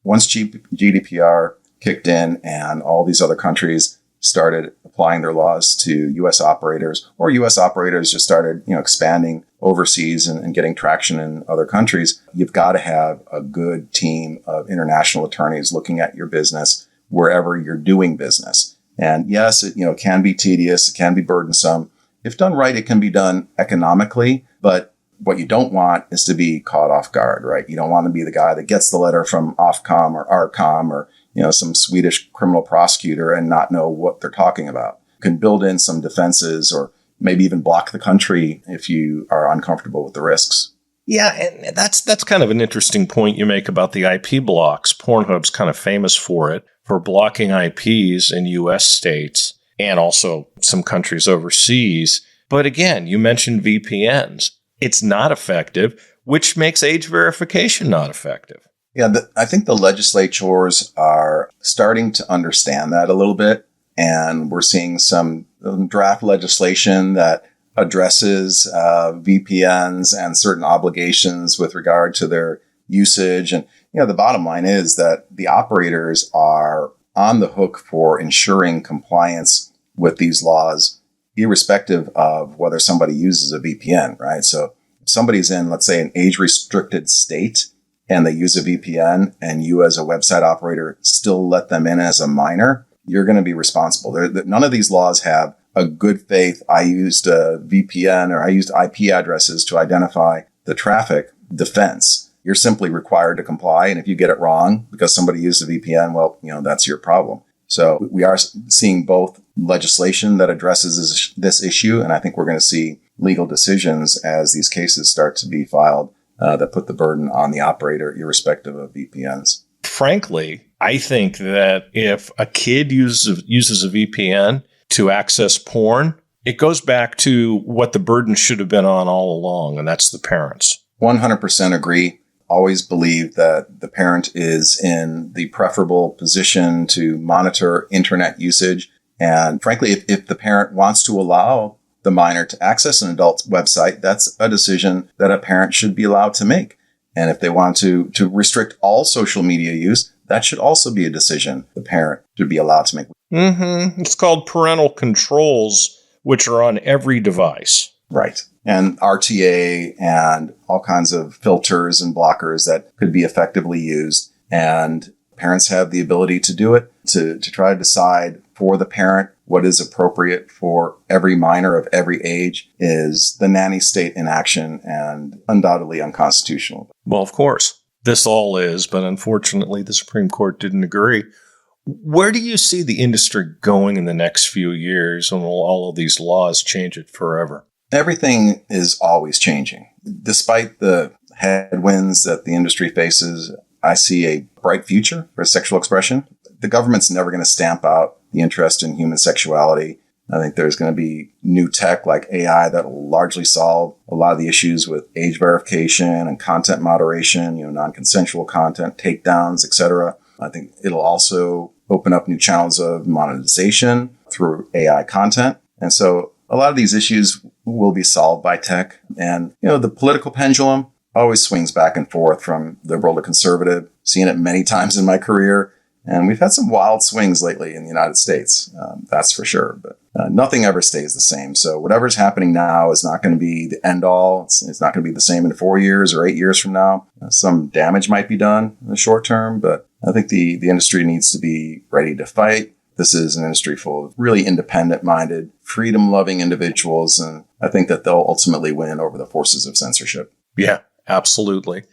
once GDPR kicked in and all these other countries started applying their laws to U.S. operators, or U.S. operators just started, expanding overseas and getting traction in other countries, you've got to have a good team of international attorneys looking at your business wherever you're doing business. And yes, it can be tedious, it can be burdensome. If done right, it can be done economically, but what you don't want is to be caught off guard, right? You don't want to be the guy that gets the letter from Ofcom or Arcom or, some Swedish criminal prosecutor and not know what they're talking about. You can build in some defenses or maybe even block the country if you are uncomfortable with the risks. Yeah, and that's kind of an interesting point you make about the IP blocks. Pornhub's kind of famous for it, for blocking IPs in U.S. states and also some countries overseas. But again, you mentioned VPNs. It's not effective, which makes age verification not effective. Yeah, I think the legislatures are starting to understand that a little bit. And we're seeing some draft legislation that addresses VPNs and certain obligations with regard to their usage. And, the bottom line is that the operators are on the hook for ensuring compliance with these laws, irrespective of whether somebody uses a VPN, right? So if somebody's in, let's say, an age-restricted state and they use a VPN and you as a website operator still let them in as a minor, you're going to be responsible. None of these laws have a good faith, I used a VPN or I used IP addresses to identify the traffic defense. You're simply required to comply. And if you get it wrong because somebody used a VPN, well, that's your problem. So we are seeing both legislation that addresses this issue, and I think we're going to see legal decisions as these cases start to be filed that put the burden on the operator, irrespective of VPNs. Frankly, I think that if a kid uses a VPN to access porn, it goes back to what the burden should have been on all along, and that's the parents. 100% agree. Always believe that the parent is in the preferable position to monitor internet usage. And frankly, if the parent wants to allow the minor to access an adult website, that's a decision that a parent should be allowed to make. And if they want to restrict all social media use, that should also be a decision the parent should be allowed to make. It's called parental controls, which are on every device. Right. And RTA and all kinds of filters and blockers that could be effectively used. And parents have the ability to do it, to try to decide for the parent what is appropriate for every minor of every age is the nanny state in action and undoubtedly unconstitutional. Well, of course, this all is, but unfortunately, the Supreme Court didn't agree. Where do you see the industry going in the next few years, and will all of these laws change it forever? Everything is always changing. Despite the headwinds that the industry faces, I see a bright future for sexual expression. The government's never going to stamp out the interest in human sexuality. I think there's going to be new tech like AI that will largely solve a lot of the issues with age verification and content moderation, non-consensual content, takedowns, etc. I think it'll also open up new channels of monetization through AI content. And so a lot of these issues will be solved by tech. And, the political pendulum always swings back and forth from liberal to conservative. Seen it many times in my career. And we've had some wild swings lately in the United States, that's for sure. But nothing ever stays the same. So whatever's happening now is not going to be the end all. It's not going to be the same in 4 years or 8 years from now. Some damage might be done in the short term, but I think the industry needs to be ready to fight. This is an industry full of really independent-minded, freedom-loving individuals, and I think that they'll ultimately win over the forces of censorship. Yeah, absolutely.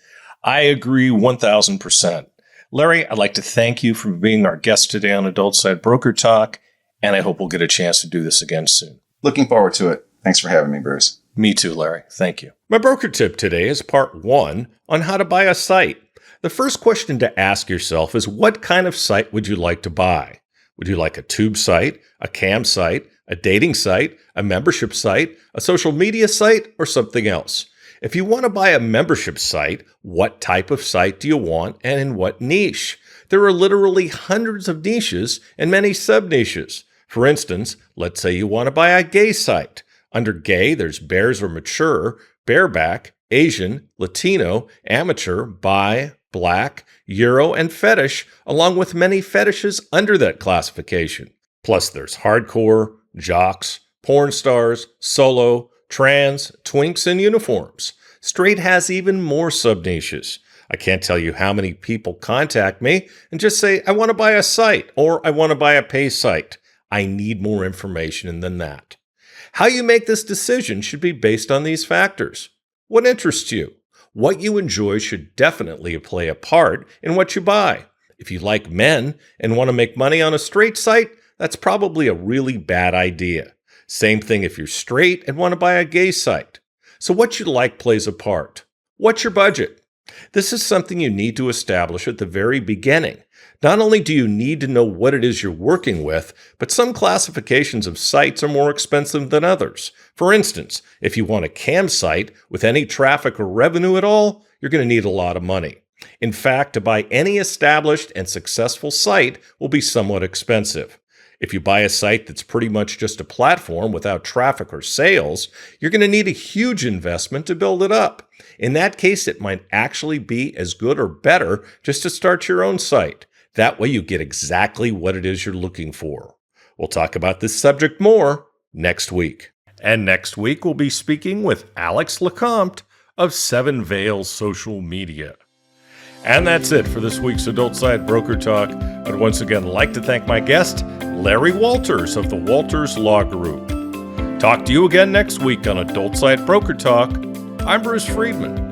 I agree 1,000%. Larry, I'd like to thank you for being our guest today on Adult Side Broker Talk, and I hope we'll get a chance to do this again soon. Looking forward to it. Thanks for having me, Bruce. Me too, Larry. Thank you. My broker tip today is part 1 on how to buy a site. The first question to ask yourself is, what kind of site would you like to buy? Would you like a tube site, a cam site, a dating site, a membership site, a social media site, or something else? If you want to buy a membership site, what type of site do you want and in what niche? There are literally hundreds of niches and many sub-niches. For instance, let's say you want to buy a gay site. Under gay, there's bears or mature, bareback, Asian, Latino, amateur, bi, black, Euro, and fetish, along with many fetishes under that classification. Plus, there's hardcore, jocks, porn stars, solo, trans, twinks, and uniforms. Straight has even more sub-niches. I can't tell you how many people contact me and just say, I want to buy a site or I want to buy a pay site. I need more information than that. How you make this decision should be based on these factors. What interests you? What you enjoy should definitely play a part in what you buy. If you like men and want to make money on a straight site, that's probably a really bad idea. Same thing if you're straight and want to buy a gay site. So what you like plays a part. What's your budget? This is something you need to establish at the very beginning. Not only do you need to know what it is you're working with, but some classifications of sites are more expensive than others. For instance, if you want a cam site with any traffic or revenue at all, you're going to need a lot of money. In fact, to buy any established and successful site will be somewhat expensive. If you buy a site that's pretty much just a platform without traffic or sales, you're going to need a huge investment to build it up. In that case, it might actually be as good or better just to start your own site. That way you get exactly what it is you're looking for. We'll talk about this subject more next week. And next week, we'll be speaking with Alex Lecomte of Seven Veils Social Media. And that's it for this week's Adult Side Broker Talk. I'd once again like to thank my guest, Larry Walters of the Walters Law Group. Talk to you again next week on Adult Side Broker Talk. I'm Bruce Friedman.